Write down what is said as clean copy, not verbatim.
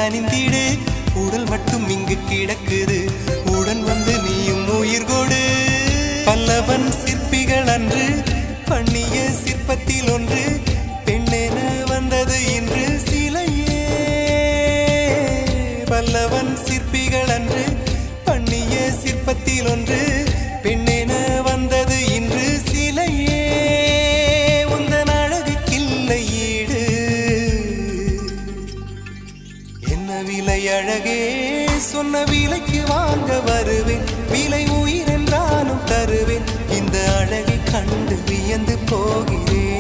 அணிந்திடு உடல் மட்டும் இங்கு கிடக்குது உடன் வந்து நீயும் உயிர் கொடு பல்லவன் சிற்பிகள் அன்று பண்ணிய சிற்பத்தில் ஒன்று பெண்ணென வந்தது இன்று சிலையே பல்லவன் சிற்பிகள் அன்று பண்ணிய சிற்பத்தில் ஒன்று பெண்ணென வந்தது இன்று சிலையே உந்தன் அழகுக்கில்லை ஈடு என்ன விலை அழகே சொன்ன விலைக்கு வாங்க வருவேன் விலை உயிர் என்றாலும் தருவேன் இந்த அழகை கண்டு வியந்து போகிறேன்